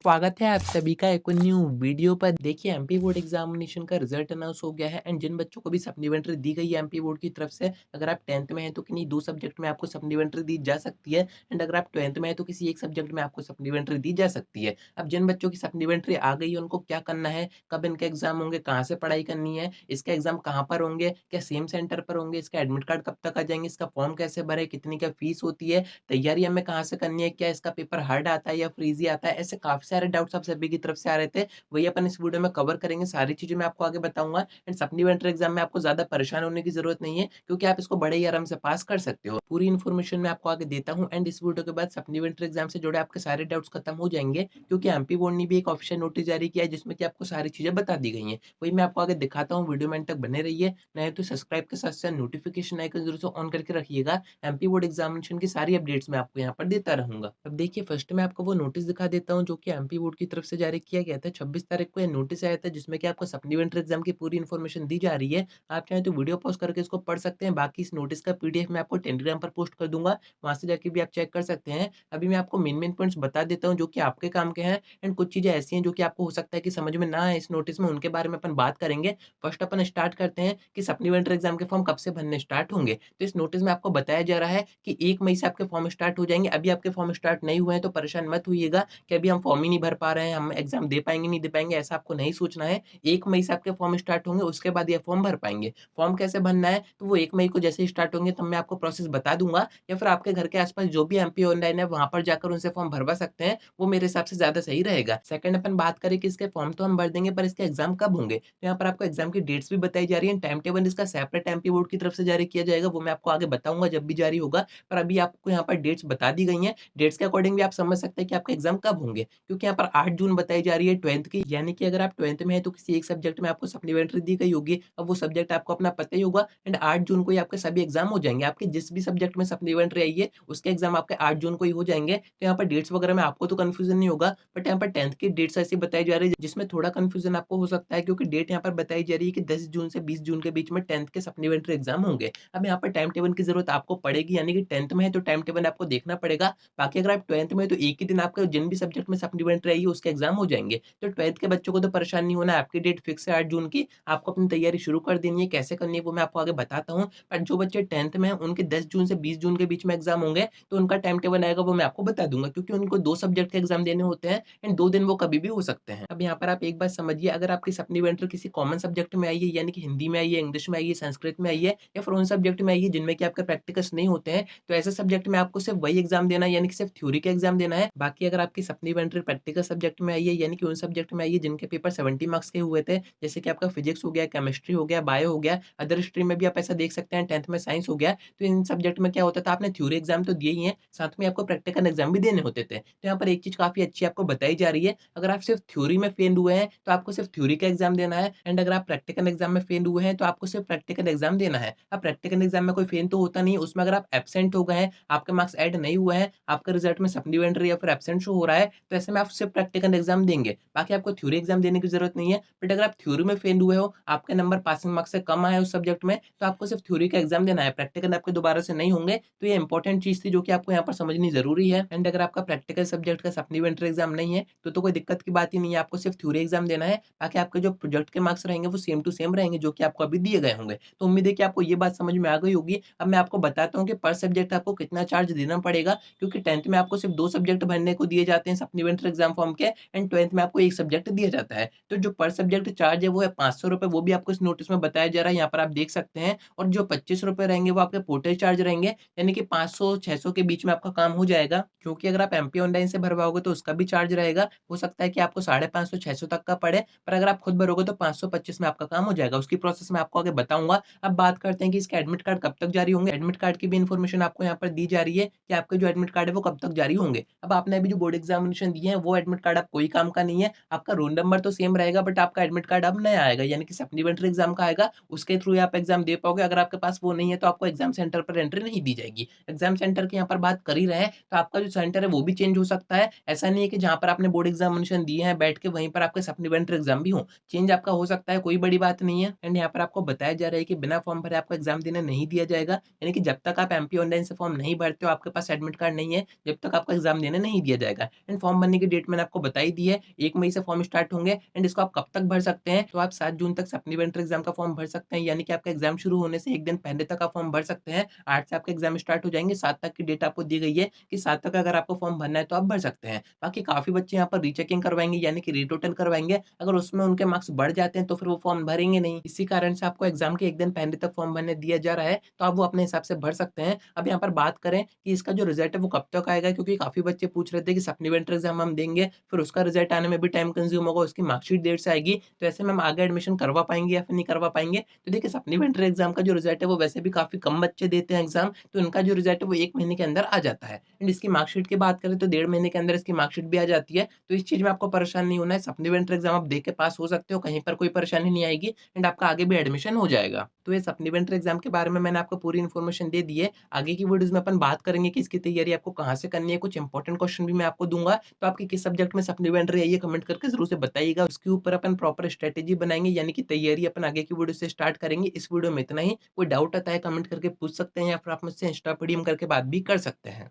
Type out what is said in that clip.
स्वागत है आप सभी का एक न्यू वीडियो पर। देखिए एमपी बोर्ड एग्जामिनेशन का रिजल्ट अनाउंस हो गया है एंड जिन बच्चों को भी सप्लीमेंट्री दी गई है एमपी बोर्ड की तरफ से, अगर आप 10th में हैं तो किन्हीं 2 सब्जेक्ट में आपको सप्लीमेंट्री दी जा सकती है एंड अगर आप 12th में हैं तो किसी एक सब्जेक्ट में आपको सप्लीमेंट्री दी जा सकती है। अब जिन बच्चों की सप्लीमेंट्री आ गई है उनको क्या करना है, कब इनके एग्जाम होंगे, कहाँ से पढ़ाई करनी है, इसके एग्जाम कहाँ पर होंगे, क्या सेम सेंटर पर होंगे, इसका एडमिट कार्ड कब तक आ जाएंगे, इसका फॉर्म कैसे भरे, कितनी क्या फीस होती है, तैयारी हमें कहाँ से करनी है, क्या इसका पेपर हार्ड आता है या फ्रीजी आता है, ऐसे काफ़ी सारे डाउट्स आप सभी की तरफ से आ रहे थे। वही अपन इस वीडियो में कवर करेंगे, सारी चीज़ें मैं आपको आगे बताऊँगा एंड सप्लीमेंट्री एग्ज़ाम में आपको ज़्यादा परेशान होने की ज़रूरत नहीं है क्योंकि आप इसको बड़े ही आराम से पास कर सकते हो। पूरी इन्फॉर्मेशन मैं आपको आगे देता हूँ एंड इस वीडियो के बाद सप्लीमेंट्री एग्ज़ाम से जुड़े आपके सारे डाउट्स खत्म हो जाएँगे क्योंकि एमपी बोर्ड ने भी एक ऑफिशियल नोटिस जारी किया है जिसमें कि आपको सारी चीज़ें बता दी गई हैं। वही मैं आपको आगे दिखाता हूँ, वीडियो में अंत तक बने रहिए। नए तो सब्सक्राइब के साथ-साथ नोटिफिकेशन आइकन ज़रूर से ऑन करके रखिएगा। एमपी बोर्ड एग्जामिनेशन की सारी अपडेट्स मैं आपको यहाँ पर देता रहूँगा। अब देखिए फर्स्ट मैं आपको वो नोटिस दिखा देता हूँ जो कि एमपी बोर्ड की तरफ से जारी किया गया था। 26 तारीख को ये नोटिस आया था जिसमें कि आपको सप्लीमेंट्री एग्जाम की पूरी इन्फॉर्मेशन दी जा रही है। आप चाहें तो वीडियो पॉज़ करके इसको पढ़ सकते हैं। बाकी इस नोटिस का पीडीएफ मैं आपको टेलीग्राम पर पोस्ट कर दूँगा, वहाँ से जाके भी आप चेक कर सकते हैं। अभी मैं आपको मेन पॉइंट्स बता देता हूँ जो कि आपके काम के हैं एंड कुछ चीज़ें ऐसी हैं जो कि आपको हो सकता है कि समझ में ना आए इस नोटिस में, उनके बारे में अपन बात करेंगे। फर्स्ट अपन स्टार्ट करते हैं कि सप्लीमेंट्री एग्जाम के फॉर्म कब से भरने स्टार्ट होंगे। तो इस नोटिस में आपको बताया जा रहा है कि 1 मई से आपके फॉर्म स्टार्ट हो जाएँगे। अभी आपके फॉर्म स्टार्ट नहीं हुए हैं तो परेशान मत होइएगा कि अभी हम फॉर्म ही नहीं भर पा रहे हैं, हम एग्ज़ाम दे पाएँगे, नहीं दे पाएँगे, ऐसा आपको नहीं सोचना है। 1 मई से आपके फॉर्म स्टार्ट होंगे, उसके बाद ये फॉर्म भर पाएँगे। फॉर्म कैसे भरना है, तो वो 1 मई को जैसे ही स्टार्ट होंगे तब मैं आपको प्रोसेस बता दूँगा या फिर आपके घर के आस-पास जो भी एमपी ऑनलाइन है, वहाँ पर जाकर उनसे फॉर्म भरवा सकते हैं, वो मेरे हिसाब से ज़्यादा सही रहेगा। सेकंड अपन बात करें कि इसके फॉर्म तो हम भर देंगे पर इसके एग्ज़ाम कब होंगे? तो यहाँ पर आपको एग्ज़ाम की डेट्स भी बताई जा रही हैं, टाइम टेबल इसका सेपरेट एमपी बोर्ड की तरफ से जारी किया जाएगा, वो मैं आपको आगे बताऊँगा जब भी जारी होगा। पर अभी आपको यहाँ पर डेट्स बता दी गई हैं, डेट्स के अकॉर्डिंग भी आप समझ सकते हैं कि आपके एग्ज़ाम कब होंगे। क्योंकि यहाँ पर 8 जून बताई जा रही है 12th की, यानी कि अगर आप 12th में हैं तो किसी एक सब्जेक्ट में आपको सप्लीमेंट्री दी गई होगी। अब वो सब्जेक्ट आपको अपना पता ही होगा एंड 8 जून को ही आपके सभी एग्ज़ाम हो जाएँगे। आपके जिस भी सब्जेक्ट में सप्लीमेंट्री आई है, उसके एग्ज़ाम आपके 8 जून को ही हो जाएँगे। तो यहाँ पर डेट्स वगैरह में आपको तो कन्फ्यूज़न नहीं होगा, बट यहाँ पर 10th की डेट्स ऐसी बताई जा रही है जिसमें थोड़ा कन्फ्यूज़न आपको हो सकता है क्योंकि डेट यहाँ पर बताई जा रही है कि 10 जून से 20 जून के बीच में 10th के सप्लीमेंट्री एग्ज़ाम होंगे। अब यहाँ पर टाइम टेबल की ज़रूरत आपको पड़ेगी, यानी कि 10th में है तो टाइम टेबल आपको देखना पड़ेगा। बाकी अगर आप 12th में हैं तो एक ही दिन आपका जिन भी सब्जेक्ट में सप्लीमेंट्री आई है उसके एग्ज़ाम हो जाएँगे। तो 12th के बच्चों को तो परेशान नहीं होना है, आपकी डेट फिक्स है 8 जून की, आपको अपनी तैयारी शुरू कर देनी है, कैसे करनी है वो मैं आपको आगे बताता हूँ। पर जो बच्चे 10th में हैं उनके 10 जून से 20 जून के बीच में एग्ज़ाम होंगे, तो उनका टाइम टेबल आएगा वो मैं आपको बता दूँगा क्योंकि उनको 2 सब्जेक्ट के एग्ज़ाम देने होते हैं एंड 2 दिन वो कभी भी हो सकते हैं। अब यहाँ पर आप एक बात समझिए, अगर आपकी सप्लीमेंट्री किसी कॉमन सब्जेक्ट में आई है, यानी कि हिंदी में आई है, इंग्लिश में आई है, संस्कृत में आई है या फिर उन सब्जेक्ट में आई है जिनमें कि आपके प्रैक्टिकल्स नहीं होते हैं, तो ऐसे सब्जेक्ट में आपको सिर्फ वही एग्ज़ाम देना है, यानी कि सिर्फ थ्योरी का एग्ज़ाम देना है। बाकी अगर आपकी सप्लीमेंट्री प्रैक्टिकल सब्जेक्ट में आई है, यानी कि उन सब्जेक्ट में आई है जिनके पेपर 70 मार्क्स के हुए थे, जैसे कि आपका फिजिक्स हो गया, केमिस्ट्री हो गया, बायो हो गया, अदर स्ट्रीम में भी आप ऐसा देख सकते हैं, 10th में साइंस हो गया, तो इन सब्जेक्ट में क्या होता था, आपने थ्योरी एग्ज़ाम तो दिए ही हैं, साथ में आपको प्रैक्टिकल एग्ज़ाम भी देने होते थे। तो यहाँ पर एक चीज़ काफ़ी अच्छी आपको बताई जा रही है, अगर आप सिर्फ थ्योरी में फेल हुए हैं, तो आपको सिर्फ थ्योरी का एग्ज़ाम देना है एंड अगर आप प्रैक्टिकल एग्ज़ाम में फेल हुए हैं, तो आपको सिर्फ प्रैक्टिकल एग्ज़ाम देना है। अब प्रैक्टिकल एग्ज़ाम में कोई फेल तो होता नहीं है, उसमें अगर आप एब्सेंट हो गए हैं, आपके मार्क्स ऐड नहीं हुए हैं, आपके रिज़ल्ट में सप्लीमेंट्री या फिर एब्सेंट शो हो रहा है, तो ऐसे में आप सिर्फ प्रैक्टिकल एग्ज़ाम देंगे। बाकी आपको थ्योरी एग्ज़ाम देने की ज़रूरत नहीं है, बट अगर आप थ्योरी में फेल हुए हो, आपके नंबर पासिंग मार्क्स से कम आए हैं उस सब्जेक्ट में, तो आपको सिर्फ थ्योरी का एग्ज़ाम देना है, प्रैक्टिकल आपके दोबारा से नहीं होंगे। तो ये इंपॉर्टेंट चीज़ थी जो कि आपको यहाँ पर समझनी ज़रूरी है एंड अगर आपका प्रैक्टिकल सब्जेक्ट का सप्लीमेंट्री एग्ज़ाम नहीं है, तो कोई दिक्कत की बात ही नहीं है, आपको सिर्फ थ्योरी एग्ज़ाम देना है। बाकी आपके जो प्रोजेक्ट के मार्क्स रहेंगे वो सेम टू सेम रहेंगे जो कि आपको अभी दिए गए होंगे। तो उम्मीद है कि आपको ये बात समझ में आ गई होगी। अब मैं आपको बताता हूँ कि पर सब्जेक्ट आपको कितना चार्ज देना पड़ेगा क्योंकि 10th में आपको सिर्फ 2 सब्जेक्ट भरने को दिए जाते हैं सप्लीमेंट्री एग्ज़ाम फॉर्म के एंड 12th में आपको 1 सब्जेक्ट दिया जाता है। तो जो पर सब्जेक्ट चार्ज है वो है ₹500, वो भी आपको इस नोटिस में बताया जा रहा है, यहाँ पर आप देख सकते हैं और जो ₹25 रहेंगे वो आपके पोर्टल चार्ज रहेंगे, यानी कि 500-600 के बीच में आपका काम हो जाएगा। क्योंकि अगर आप एमपी ऑनलाइन से भरवाओगे तो उसका भी चार्ज रहेगा, हो सकता है कि आपको 550-600 तक का पड़े, पर अगर आप खुद भरोगे तो 525 में आपका काम हो जाएगा। उसकी प्रोसेस मैं आपको आगे बताऊँगा। अब बात करते हैं कि इसके एडमिट कार्ड कब तक जारी होंगे। एडमिट कार्ड की भी इन्फॉर्मेशन आपको यहाँ पर दी जा रही है कि आपके जो एडमिट कार्ड है वो कब तक जारी होंगे। अब आपने अभी जो बोर्ड एग्ज़ामिनेशन दिए हैं वो एडमिट कार्ड अब कोई काम का नहीं है। आपका रोल नंबर तो सेम रहेगा बट आपका एडमिट कार्ड अब नया आएगा, यानी कि सप्लीमेंट्री एग्ज़ाम का आएगा, उसके थ्रू ही आप एग्ज़ाम दे पाओगे। अगर आपके पास वो नहीं है तो आपको एग्ज़ाम सेंटर पर एंट्री नहीं दी जाएगी। एग्ज़ाम सेंटर की यहाँ पर बात कर ही रहे हैं, तो आपका जो सेंटर है वो भी चेंज हो सकता है। ऐसा नहीं है कि जहाँ पर आपने बोर्ड एग्ज़ामिनेशन दिए हैं बैठ के वहीं पर आपके सप्लीमेंट्री एग्ज़ाम भी हों। चेंज आपका हो सकता है, कोई बड़ी बात नहीं है एंड यहाँ पर आपको बताया जा रहा है कि बिना फॉर्म भरे आपको एग्ज़ाम देने नहीं दिया जाएगा। यानी कि जब तक आप एमपी ऑनलाइन से फॉर्म नहीं भरते हो, आपके पास एडमिट कार्ड नहीं है, जब तक आपको एग्ज़ाम देने नहीं दिया जाएगा एंड फॉर्म भरने की डेट मैंने आपको बताई दी है, 1 मई से फॉर्म स्टार्ट होंगे एंड इसको आप कब तक भर सकते हैं, तो आप 7 जून तक सप्लीमेंट्री एग्ज़ाम का फॉर्म भर सकते हैं, यानी कि आपका एग्ज़ाम शुरू होने से 1 दिन पहले तक आप फॉर्म भर सकते हैं। 8 से आपके एग्ज़ाम स्टार्ट हो जाएँगे, 7 तक की डेट आपको दी गई है कि 7 तक अगर आपको फॉर्म भरना है तो आप भर सकते हैं। बाकी काफ़ी बच्चे यहाँ पर रीचेकिंग करवाएँगे यानी कि रीटोटल करवाएँगे, अगर उसमें उनके मार्क्स बढ़ जाते हैं तो फिर वो फॉर्म भरेंगे नहीं। इसी कारण से आपको एग्ज़ाम के 1 दिन पहले तक फॉर्म भरने दिया जा रहा है, तो आप वो अपने हिसाब से भर सकते हैं। अब यहाँ पर बात करें कि इसका जो रिज़ल्ट है वो कब तक आएगा, क्योंकि काफ़ी बच्चे पूछ रहे थे कि सप्लीमेंट्री एग्ज़ाम हम देंगे, फिर उसका रिज़ल्ट आने में भी टाइम कंज़्यूम होगा, उसकी मार्कशीट देर से आएगी, तो ऐसे में हम आगे एडमिशन करवा पाएँगे या फिर नहीं करवा पाएँगे? तो देखिए सप्लीमेंट्री एग्ज़ाम का जो रिज़ल्ट है वो वैसे भी काफ़ी कम बच्चे देते हैं एग्ज़ाम, तो इनका जो रिज़ल्ट है वो 1 महीने के अंदर आ जाता है। एंड इसकी मार्कशीट की बात करें तो 1.5 महीने के अंदर इसकी मार्कशीट भी आ जाती है, तो इस चीज़ में आपको परेशान नहीं होना है, सप्लीमेंट्री एग्ज़ाम आप दे के पास हो सकते हो, कहीं पर कोई परेशानी नहीं आएगी एंड आपका आगे भी एडमिशन हो जाएगा। तो ये सप्लीमेंट्री एग्ज़ाम के बारे में मैंने आपको पूरी इन्फॉर्मेशन दे दी है। आगे की वीडियोज़ में अपन बात करेंगे कि इसकी तैयारी आपको कहाँ से करनी है, कुछ इंपॉर्टेंट क्वेश्चन भी मैं आपको दूँगा, तो आपकी किस सब्जेक्ट में सप्लीमेंट्री है ये कमेंट करके ज़रूर से बताइएगा। उसके ऊपर अपन प्रॉपर स्ट्रैटेजी बनाएँगे, यानी कि तैयारी अपन आगे की वीडियो से स्टार्ट करेंगे। इस वीडियो में इतना ही, कोई डाउट आता है कमेंट करके पूछ सकते हैं या फिर आप मुझसे इंस्टा पीडीएम करके बात भी कर सकते हैं।